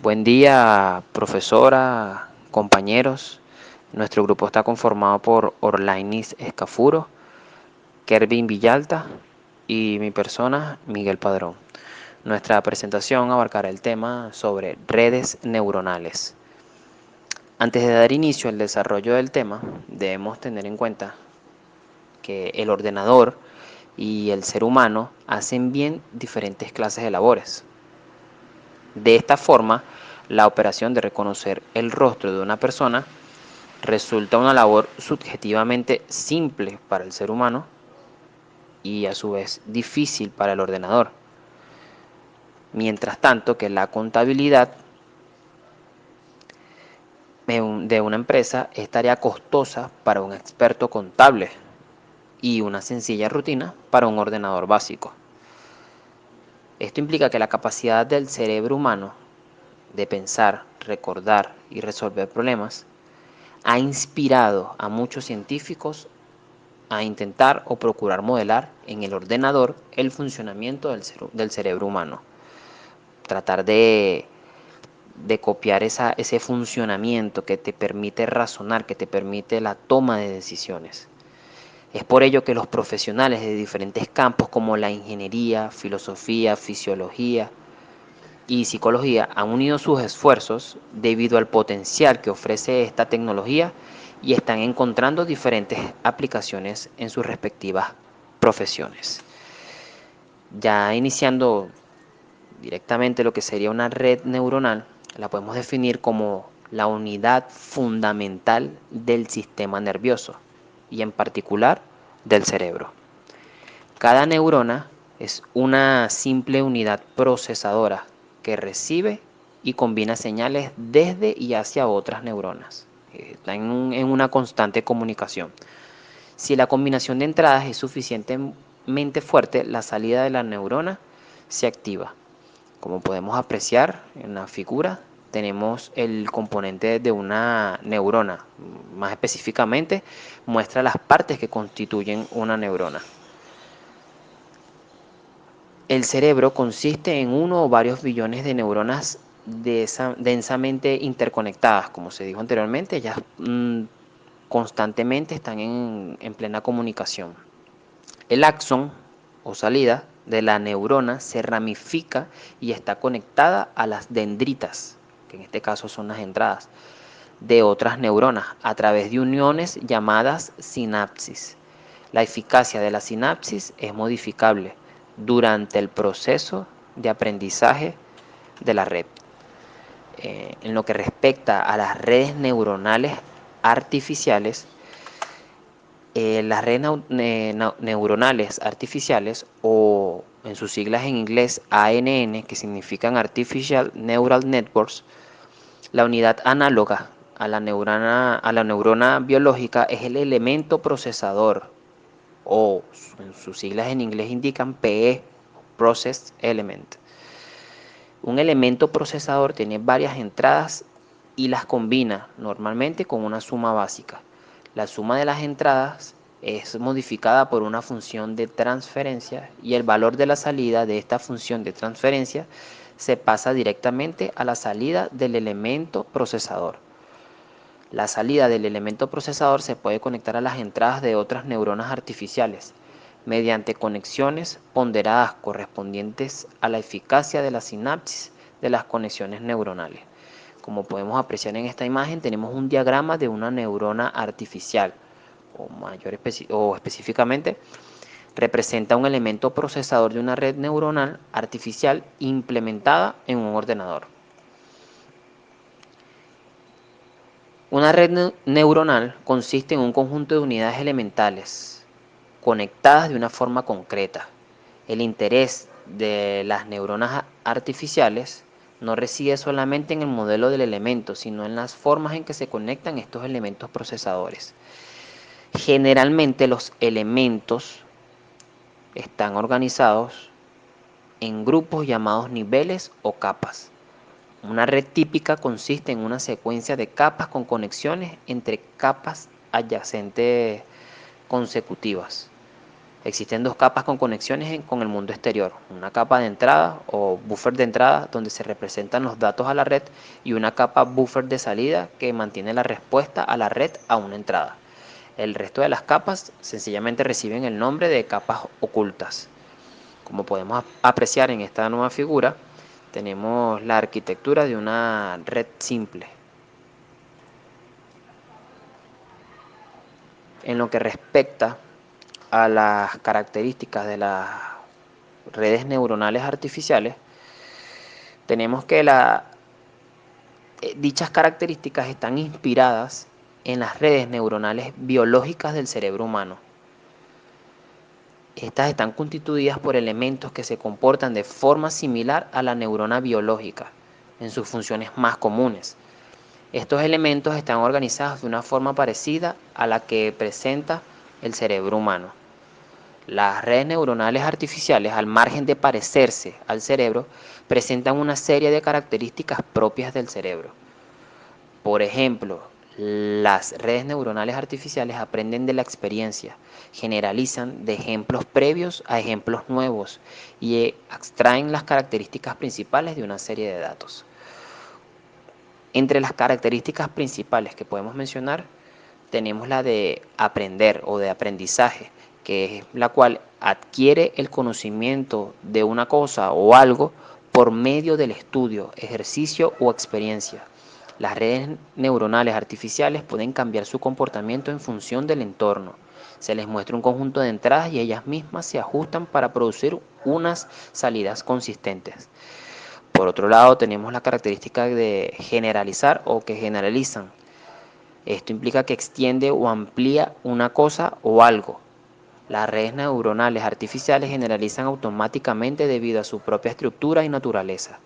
Buen día, profesora, compañeros. Nuestro grupo está conformado por Orlainis Escafuro, Kervin Villalta y mi persona, Miguel Padrón. Nuestra presentación abarcará el tema sobre redes neuronales. Antes de dar inicio al desarrollo del tema, debemos tener en cuenta que el ordenador y el ser humano hacen bien diferentes clases de labores. De esta forma, la operación de reconocer el rostro de una persona resulta una labor subjetivamente simple para el ser humano y a su vez difícil para el ordenador. Mientras tanto que la contabilidad de una empresa es tarea costosa para un experto contable y una sencilla rutina para un ordenador básico. Esto implica que la capacidad del cerebro humano de pensar, recordar y resolver problemas ha inspirado a muchos científicos a intentar o procurar modelar en el ordenador el funcionamiento del cerebro humano. Tratar de copiar ese funcionamiento que te permite razonar, que te permite la toma de decisiones. Es por ello que los profesionales de diferentes campos como la ingeniería, filosofía, fisiología y psicología han unido sus esfuerzos debido al potencial que ofrece esta tecnología y están encontrando diferentes aplicaciones en sus respectivas profesiones. Ya iniciando directamente lo que sería una red neuronal, la podemos definir como la unidad fundamental del sistema nervioso y en particular del cerebro. Cada neurona es una simple unidad procesadora que recibe y combina señales desde y hacia otras neuronas. Está en una constante comunicación. Si la combinación de entradas es suficientemente fuerte, la salida de la neurona se activa. Como podemos apreciar en la figura, tenemos el componente de una neurona. Más específicamente, muestra las partes que constituyen una neurona. El cerebro consiste en uno o varios billones de neuronas densamente interconectadas, como se dijo anteriormente, ellas constantemente están en plena comunicación. El axón o salida de la neurona se ramifica y está conectada a las dendritas, que en este caso son las entradas, de otras neuronas a través de uniones llamadas sinapsis. La eficacia de la sinapsis es modificable durante el proceso de aprendizaje de la red. En lo que respecta a las redes neuronales artificiales, las redes neuronales artificiales, o en sus siglas en inglés ANN, que significan Artificial Neural Networks, la unidad análoga a la neurona biológica es el elemento procesador, o en sus siglas en inglés indican PE, Process Element. Un elemento procesador tiene varias entradas y las combina normalmente con una suma básica. La suma de las entradas es modificada por una función de transferencia y el valor de la salida de esta función de transferencia se pasa directamente a la salida del elemento procesador. La salida del elemento procesador se puede conectar a las entradas de otras neuronas artificiales mediante conexiones ponderadas correspondientes a la eficacia de la sinapsis de las conexiones neuronales. Como podemos apreciar en esta imagen, tenemos un diagrama de una neurona artificial, o específicamente representa un elemento procesador de una red neuronal artificial implementada en un ordenador. Una red neuronal consiste en un conjunto de unidades elementales conectadas de una forma concreta. El interés de las neuronas artificiales no reside solamente en el modelo del elemento, sino en las formas en que se conectan estos elementos procesadores. Generalmente los elementos están organizados en grupos llamados niveles o capas. Una red típica consiste en una secuencia de capas con conexiones entre capas adyacentes consecutivas. Existen dos capas con conexiones con el mundo exterior, una capa de entrada o buffer de entrada donde se representan los datos a la red y una capa buffer de salida que mantiene la respuesta a la red a una entrada. El resto de las capas sencillamente reciben el nombre de capas ocultas. Como podemos apreciar en esta nueva figura, tenemos la arquitectura de una red simple. En lo que respecta a las características de las redes neuronales artificiales, tenemos que dichas características están inspiradas en las redes neuronales biológicas del cerebro humano. Estas están constituidas por elementos que se comportan de forma similar a la neurona biológica en sus funciones más comunes. Estos elementos están organizados de una forma parecida a la que presenta el cerebro humano. Las redes neuronales artificiales, al margen de parecerse al cerebro, presentan una serie de características propias del cerebro. Por ejemplo, las redes neuronales artificiales aprenden de la experiencia, generalizan de ejemplos previos a ejemplos nuevos y extraen las características principales de una serie de datos. Entre las características principales que podemos mencionar, tenemos la de aprender o de aprendizaje, que es la cual adquiere el conocimiento de una cosa o algo por medio del estudio, ejercicio o experiencia. Las redes neuronales artificiales pueden cambiar su comportamiento en función del entorno. Se les muestra un conjunto de entradas y ellas mismas se ajustan para producir unas salidas consistentes. Por otro lado, tenemos la característica de generalizar o que generalizan. Esto implica que extiende o amplía una cosa o algo. Las redes neuronales artificiales generalizan automáticamente debido a su propia estructura y naturaleza.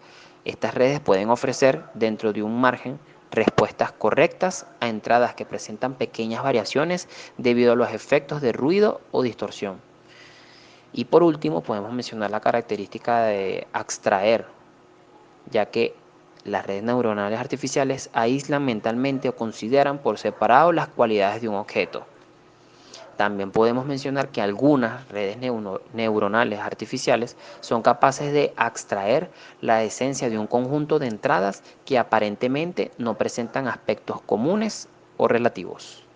Estas redes pueden ofrecer, dentro de un margen, respuestas correctas a entradas que presentan pequeñas variaciones debido a los efectos de ruido o distorsión. Y por último, podemos mencionar la característica de abstraer, ya que las redes neuronales artificiales aíslan mentalmente o consideran por separado las cualidades de un objeto. También podemos mencionar que algunas redes neuronales artificiales son capaces de abstraer la esencia de un conjunto de entradas que aparentemente no presentan aspectos comunes o relativos.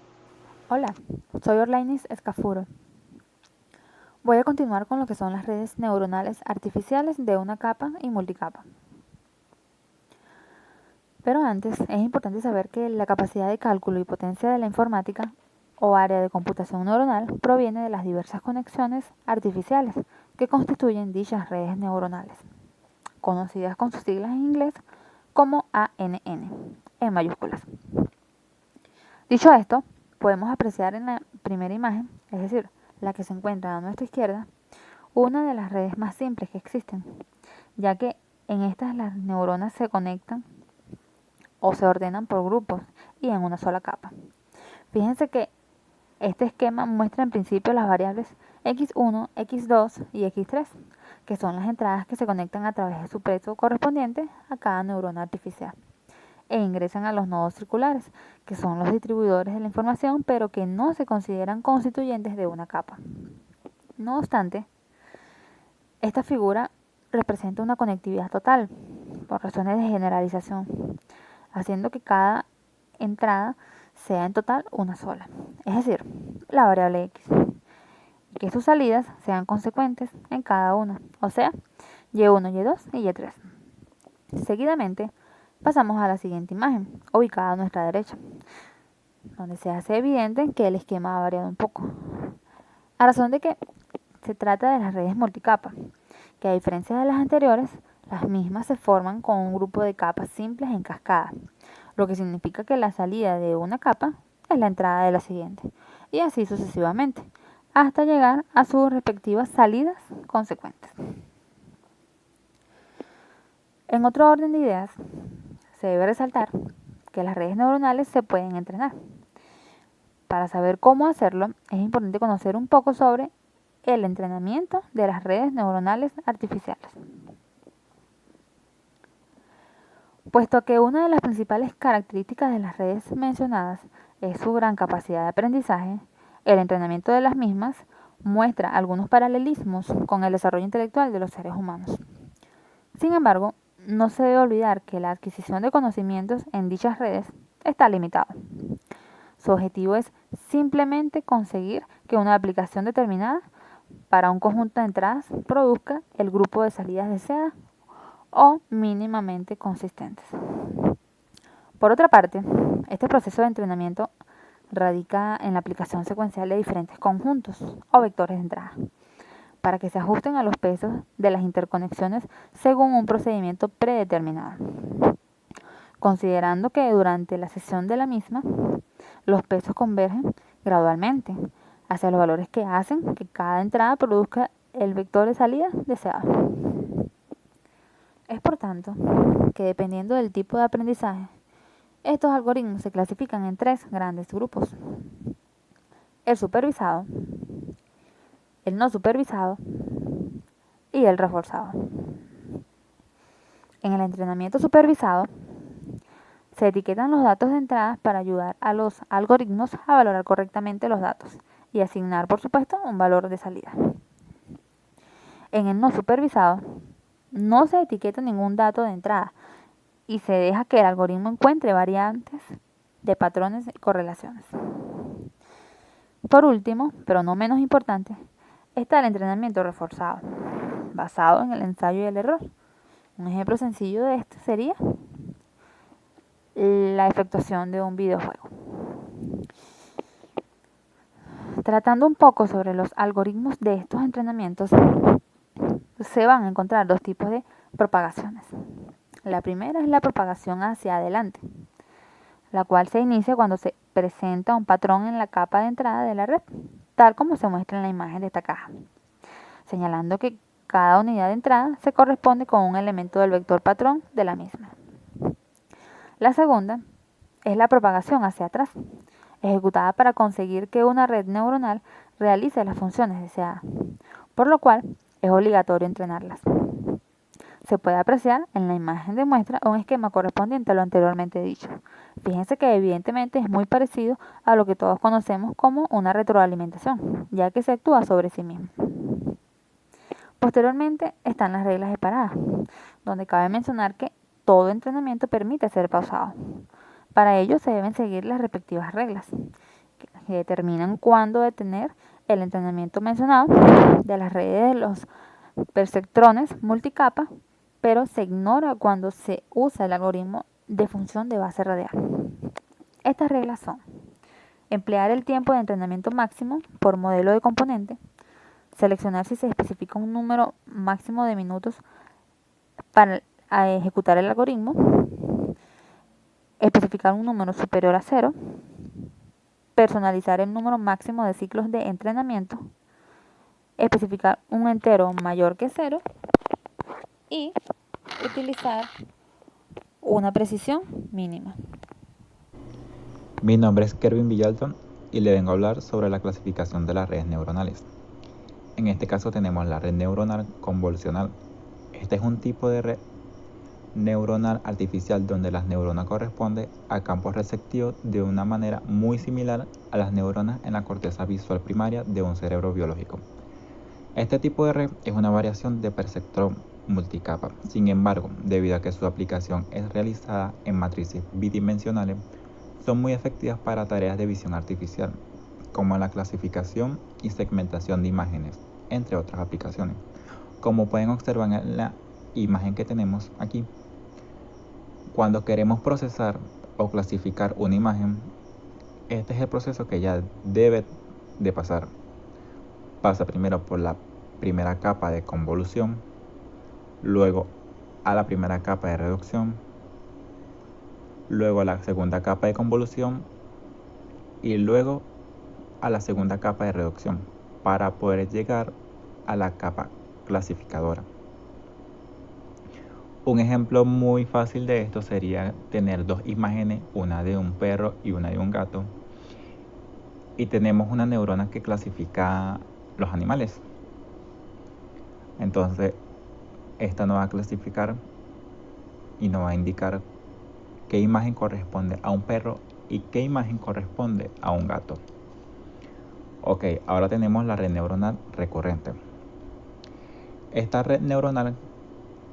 Hola, soy Orlainis Escafuro. Voy a continuar con lo que son las redes neuronales artificiales de una capa y multicapa. Pero antes es importante saber que la capacidad de cálculo y potencia de la informática o área de computación neuronal proviene de las diversas conexiones artificiales que constituyen dichas redes neuronales, conocidas con sus siglas en inglés como ANN, en mayúsculas. Dicho esto, podemos apreciar en la primera imagen, es decir, la que se encuentra a nuestra izquierda, una de las redes más simples que existen, ya que en estas las neuronas se conectan o se ordenan por grupos y en una sola capa. Fíjense que este esquema muestra en principio las variables x1, x2 y x3, que son las entradas que se conectan a través de su peso correspondiente a cada neurona artificial e ingresan a los nodos circulares, que son los distribuidores de la información, pero que no se consideran constituyentes de una capa. No obstante, esta figura representa una conectividad total, por razones de generalización, haciendo que cada entrada sea en total una sola, es decir, la variable x, y que sus salidas sean consecuentes en cada una, o sea, y1, y2 y y3. Seguidamente, pasamos a la siguiente imagen, ubicada a nuestra derecha, donde se hace evidente que el esquema ha variado un poco, a razón de que se trata de las redes multicapa, que a diferencia de las anteriores, las mismas se forman con un grupo de capas simples en cascada, lo que significa que la salida de una capa es la entrada de la siguiente, y así sucesivamente, hasta llegar a sus respectivas salidas consecuentes. En otro orden de ideas, se debe resaltar que las redes neuronales se pueden entrenar. Para saber cómo hacerlo, es importante conocer un poco sobre el entrenamiento de las redes neuronales artificiales. Puesto que una de las principales características de las redes mencionadas es su gran capacidad de aprendizaje, el entrenamiento de las mismas muestra algunos paralelismos con el desarrollo intelectual de los seres humanos. Sin embargo, no se debe olvidar que la adquisición de conocimientos en dichas redes está limitada. Su objetivo es simplemente conseguir que una aplicación determinada para un conjunto de entradas produzca el grupo de salidas deseadas o mínimamente consistentes. Por otra parte, este proceso de entrenamiento radica en la aplicación secuencial de diferentes conjuntos o vectores de entrada, para que se ajusten a los pesos de las interconexiones según un procedimiento predeterminado, considerando que durante la sesión de la misma, los pesos convergen gradualmente hacia los valores que hacen que cada entrada produzca el vector de salida deseado. Es por tanto que dependiendo del tipo de aprendizaje, estos algoritmos se clasifican en tres grandes grupos: el supervisado, el no supervisado y el reforzado. En el entrenamiento supervisado, se etiquetan los datos de entrada para ayudar a los algoritmos a valorar correctamente los datos y asignar, por supuesto, un valor de salida. En el no supervisado, no se etiqueta ningún dato de entrada y se deja que el algoritmo encuentre variantes de patrones y correlaciones. Por último, pero no menos importante, está el entrenamiento reforzado, basado en el ensayo y el error. Un ejemplo sencillo de esto sería la efectuación de un videojuego. Tratando un poco sobre los algoritmos de estos entrenamientos, se van a encontrar dos tipos de propagaciones. La primera es la propagación hacia adelante, la cual se inicia cuando se presenta un patrón en la capa de entrada de la red, tal como se muestra en la imagen de esta caja, señalando que cada unidad de entrada se corresponde con un elemento del vector patrón de la misma. La segunda es la propagación hacia atrás, ejecutada para conseguir que una red neuronal realice las funciones deseadas, por lo cual es obligatorio entrenarlas. Se puede apreciar en la imagen de muestra un esquema correspondiente a lo anteriormente dicho. Fíjense que evidentemente es muy parecido a lo que todos conocemos como una retroalimentación, ya que se actúa sobre sí mismo. Posteriormente están las reglas de parada, donde cabe mencionar que todo entrenamiento permite ser pausado. Para ello se deben seguir las respectivas reglas, que determinan cuándo detener el entrenamiento mencionado de las redes de los perceptrones multicapa, pero se ignora cuando se usa el algoritmo de función de base radial. Estas reglas son: emplear el tiempo de entrenamiento máximo por modelo de componente, seleccionar si se especifica un número máximo de minutos para ejecutar el algoritmo, especificar un número superior a 0, personalizar el número máximo de ciclos de entrenamiento, especificar un entero mayor que 0 y utilizar una precisión mínima. Mi nombre es Kervin Villalton y le vengo a hablar sobre la clasificación de las redes neuronales. En este caso tenemos la red neuronal convolucional. Este es un tipo de red neuronal artificial donde las neuronas corresponden a campos receptivos de una manera muy similar a las neuronas en la corteza visual primaria de un cerebro biológico. Este tipo de red es una variación de perceptrón multicapa. Sin embargo, debido a que su aplicación es realizada en matrices bidimensionales, son muy efectivas para tareas de visión artificial, como la clasificación y segmentación de imágenes, entre otras aplicaciones. Como pueden observar en la imagen que tenemos aquí, cuando queremos procesar o clasificar una imagen, este es el proceso que ya debe de pasar. Pasa primero por la primera capa de convolución, luego a la primera capa de reducción, luego a la segunda capa de convolución y luego a la segunda capa de reducción para poder llegar a la capa clasificadora. Un ejemplo muy fácil de esto sería tener dos imágenes, una de un perro y una de un gato, y tenemos una neurona que clasifica los animales. Entonces esta nos va a clasificar y nos va a indicar qué imagen corresponde a un perro y qué imagen corresponde a un gato. Ok, ahora tenemos la red neuronal recurrente. Esta red neuronal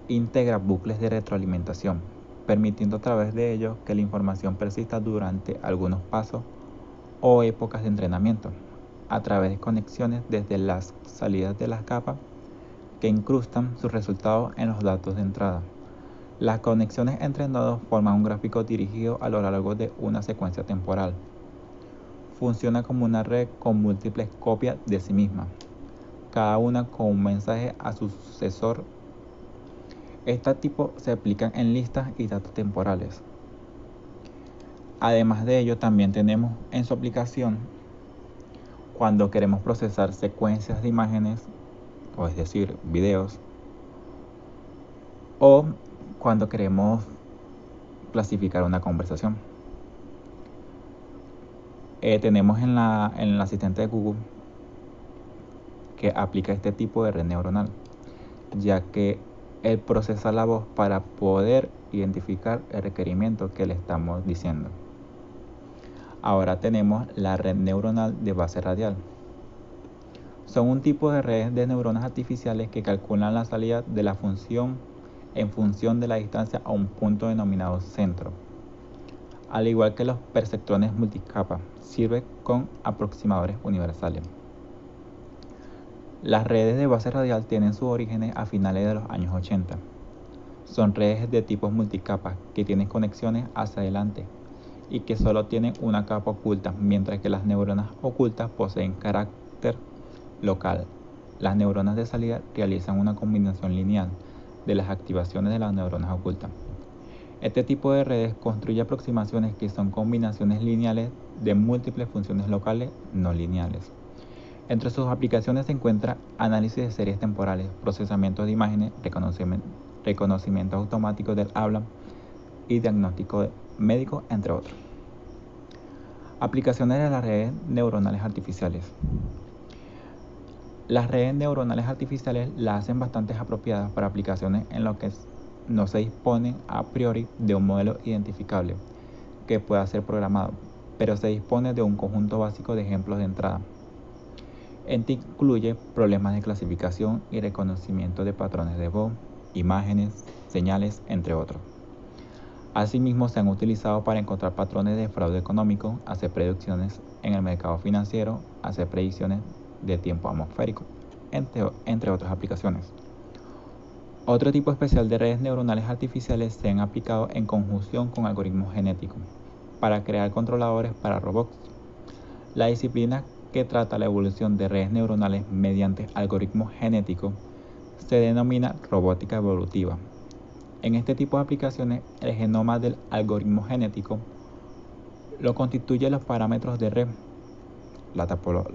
integra bucles de retroalimentación, permitiendo a través de ellos que la información persista durante algunos pasos o épocas de entrenamiento, a través de conexiones desde las salidas de las capas que incrustan sus resultados en los datos de entrada. Las conexiones entre nodos forman un gráfico dirigido a lo largo de una secuencia temporal. Funciona como una red con múltiples copias de sí misma, cada una con un mensaje a su sucesor. Este tipo se aplican en listas y datos temporales. Además de ello, también tenemos en su aplicación cuando queremos procesar secuencias de imágenes, o es decir, videos, o cuando queremos clasificar una conversación. Tenemos en el asistente de Google que aplica este tipo de red neuronal, ya que él procesa la voz para poder identificar el requerimiento que le estamos diciendo. Ahora tenemos la red neuronal de base radial. Son un tipo de redes de neuronas artificiales que calculan la salida de la función en función de la distancia a un punto denominado centro. Al igual que los perceptrones multicapa, sirve con aproximadores universales. Las redes de base radial tienen sus orígenes a finales de los años 80. Son redes de tipos multicapa que tienen conexiones hacia adelante y que solo tienen una capa oculta, mientras que las neuronas ocultas poseen carácter local. Las neuronas de salida realizan una combinación lineal de las activaciones de las neuronas ocultas. Este tipo de redes construye aproximaciones que son combinaciones lineales de múltiples funciones locales no lineales. Entre sus aplicaciones se encuentra análisis de series temporales, procesamiento de imágenes, reconocimiento automático del habla y diagnóstico médico, entre otros. Aplicaciones de las redes neuronales artificiales. Las redes neuronales artificiales las hacen bastante apropiadas para aplicaciones en las que no se dispone a priori de un modelo identificable que pueda ser programado, pero se dispone de un conjunto básico de ejemplos de entrada. Este incluye problemas de clasificación y reconocimiento de patrones de voz, imágenes, señales, entre otros. Asimismo, se han utilizado para encontrar patrones de fraude económico, hacer predicciones en el mercado financiero, hacer predicciones de tiempo atmosférico, entre otras aplicaciones. Otro tipo especial de redes neuronales artificiales se han aplicado en conjunción con algoritmos genéticos para crear controladores para robots. La disciplina que trata la evolución de redes neuronales mediante algoritmos genéticos se denomina robótica evolutiva. En este tipo de aplicaciones, el genoma del algoritmo genético lo constituyen los parámetros de red, la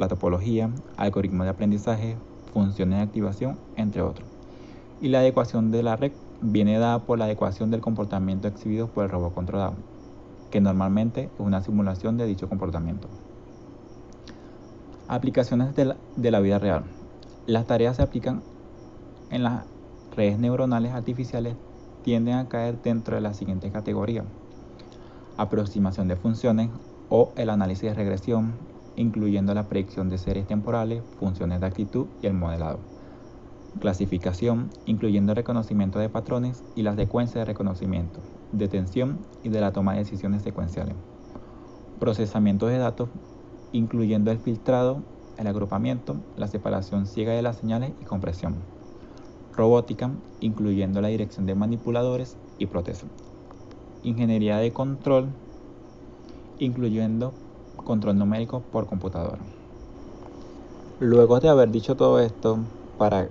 topología, algoritmo de aprendizaje, funciones de activación, entre otros. Y la adecuación de la red viene dada por la adecuación del comportamiento exhibido por el robot controlado, que normalmente es una simulación de dicho comportamiento. Aplicaciones de la vida real. Las tareas se aplican en las redes neuronales artificiales tienden a caer dentro de la siguiente categoría: aproximación de funciones o el análisis de regresión, incluyendo la predicción de series temporales, funciones de actitud y el modelado. Clasificación, incluyendo el reconocimiento de patrones y las secuencias de reconocimiento, detención y de la toma de decisiones secuenciales. Procesamiento de datos, incluyendo el filtrado, el agrupamiento, la separación ciega de las señales y compresión. Robótica, incluyendo la dirección de manipuladores y prótesis. Ingeniería de control, incluyendo control numérico por computadora. Luego de haber dicho todo esto, para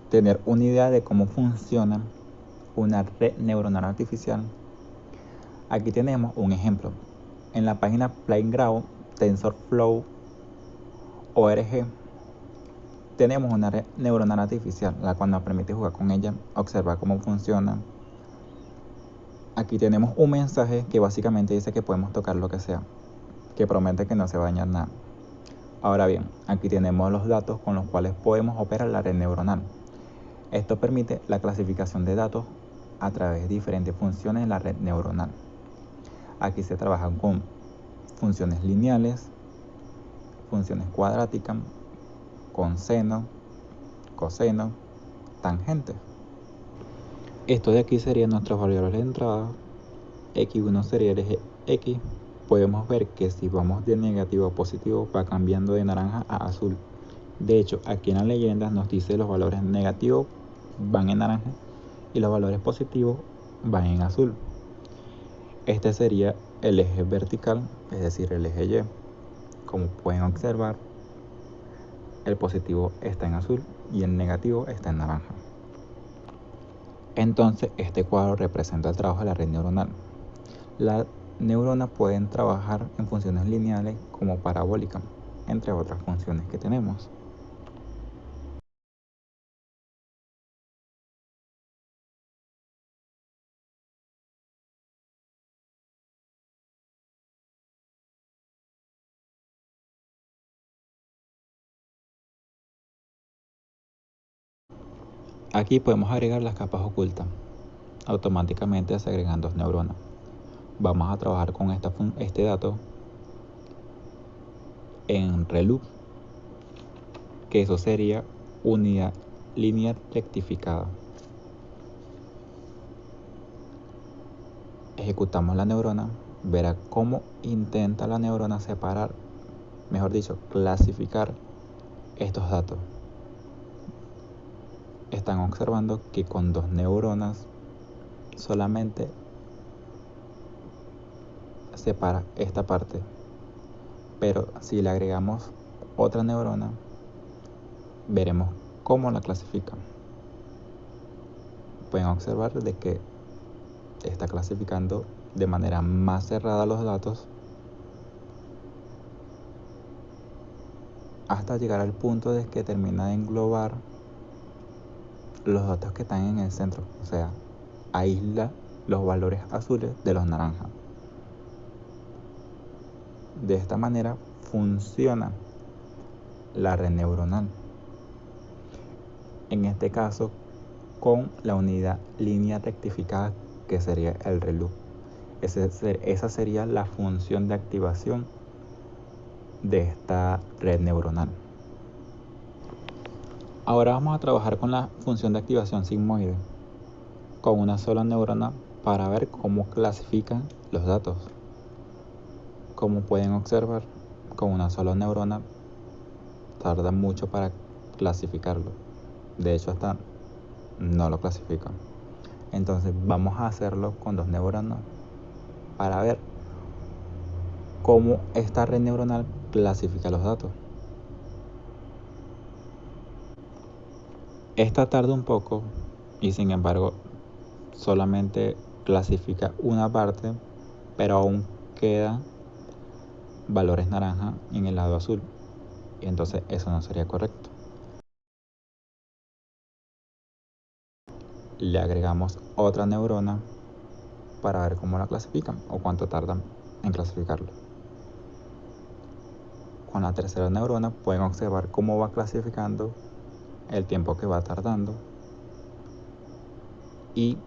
tener una idea de cómo funciona una red neuronal artificial, aquí tenemos un ejemplo. En la página Playground TensorFlow org tenemos una red neuronal artificial, la cual nos permite jugar con ella, observar cómo funciona. Aquí tenemos un mensaje que básicamente dice que podemos tocar lo que sea, que promete que no se va a dañar nada. Ahora bien, aquí tenemos los datos con los cuales podemos operar la red neuronal. Esto permite la clasificación de datos a través de diferentes funciones en la red neuronal. Aquí se trabaja con funciones lineales, funciones cuadráticas con seno, coseno, tangente. Esto de aquí serían nuestros valores de entrada. X1 sería el eje X. Podemos ver que si vamos de negativo a positivo va cambiando de naranja a azul. De hecho, aquí en la leyenda nos dice los valores negativos van en naranja y los valores positivos van en azul. Este sería el eje vertical, es decir, el eje Y. Como pueden observar, el positivo está en azul y el negativo está en naranja. Entonces, este cuadro representa el trabajo de la red neuronal. Las neuronas pueden trabajar en funciones lineales como parabólicas, entre otras funciones que tenemos. Aquí podemos agregar las capas ocultas. Automáticamente se agregan dos neuronas. Vamos a trabajar con este dato en ReLU, que eso sería unidad lineal rectificada. Ejecutamos la neurona, verá cómo intenta la neurona separar, mejor dicho, clasificar estos datos. Están observando que con dos neuronas solamente separa esta parte, pero si le agregamos otra neurona, veremos cómo la clasifica. Pueden observar de que está clasificando de manera más cerrada los datos hasta llegar al punto de que termina de englobar los datos que están en el centro, o sea, aísla los valores azules de los naranjas. De esta manera funciona la red neuronal, en este caso con la unidad línea rectificada, que sería el ReLU. Esa sería la función de activación de esta red neuronal. Ahora vamos a trabajar con la función de activación sigmoide, con una sola neurona, para ver cómo clasifican los datos. Como pueden observar, con una sola neurona tarda mucho para clasificarlo. De hecho, hasta no lo clasifican. Entonces vamos a hacerlo con dos neuronas para ver cómo esta red neuronal clasifica los datos. Esta tarda un poco y sin embargo solamente clasifica una parte, pero aún quedan valores naranja en el lado azul, y entonces eso no sería correcto. Le agregamos otra neurona para ver cómo la clasifican o cuánto tardan en clasificarlo. Con la tercera neurona pueden observar cómo va clasificando, el tiempo que va tardando, y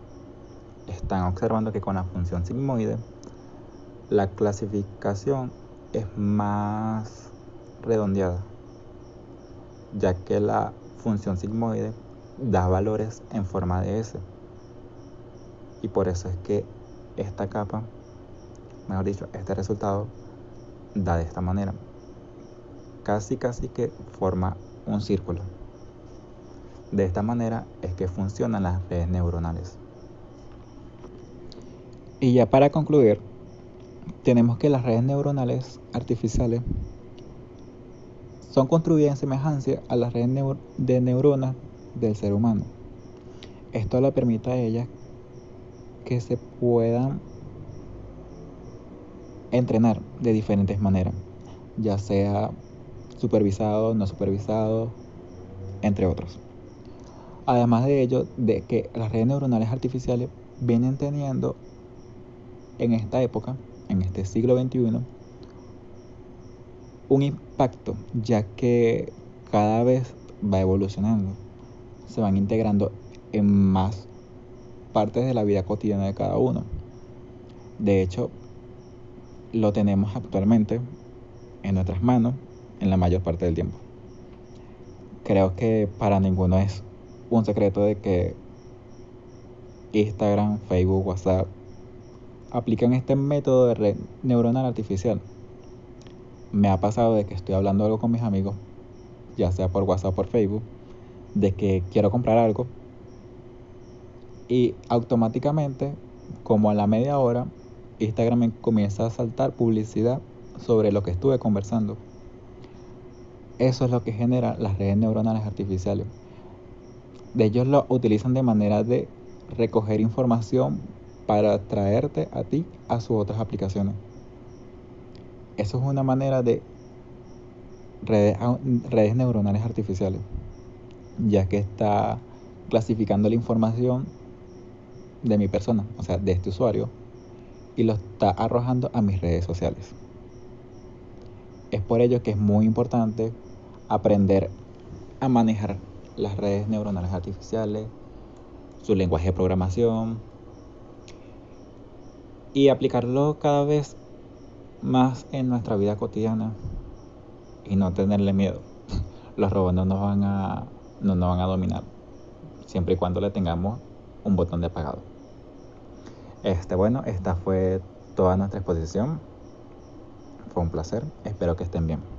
están observando que con la función sigmoide la clasificación es más redondeada, ya que la función sigmoide da valores en forma de S, y por eso es que esta capa, mejor dicho, este resultado da de esta manera, casi que forma un círculo. De esta manera es que funcionan las redes neuronales. Y ya para concluir, tenemos que las redes neuronales artificiales son construidas en semejanza a las redes de neuronas del ser humano. Esto le permite a ellas que se puedan entrenar de diferentes maneras, ya sea supervisado, no supervisado, entre otros. Además de ello, de que las redes neuronales artificiales vienen teniendo en esta época, en este siglo XXI, un impacto, ya que cada vez va evolucionando, se van integrando en más partes de la vida cotidiana de cada uno. De hecho, lo tenemos actualmente en nuestras manos, en la mayor parte del tiempo. Creo que para ninguno es un secreto de que Instagram, Facebook, WhatsApp aplican este método de red neuronal artificial. Me ha pasado de que estoy hablando algo con mis amigos, ya sea por WhatsApp o por Facebook, de que quiero comprar algo y automáticamente, como a la media hora, Instagram me comienza a saltar publicidad sobre lo que estuve conversando. Eso es lo que genera las redes neuronales artificiales. Ellos lo utilizan de manera de recoger información para traerte a ti a sus otras aplicaciones. Eso es una manera de redes neuronales artificiales, ya que está clasificando la información de mi persona, o sea, de este usuario, y lo está arrojando a mis redes sociales. Es por ello que es muy importante aprender a manejar las redes neuronales artificiales, su lenguaje de programación y aplicarlo cada vez más en nuestra vida cotidiana y no tenerle miedo. Los robots no nos van a dominar, siempre y cuando le tengamos un botón de apagado. Bueno, esta fue toda nuestra exposición. Fue un placer. Espero que estén bien.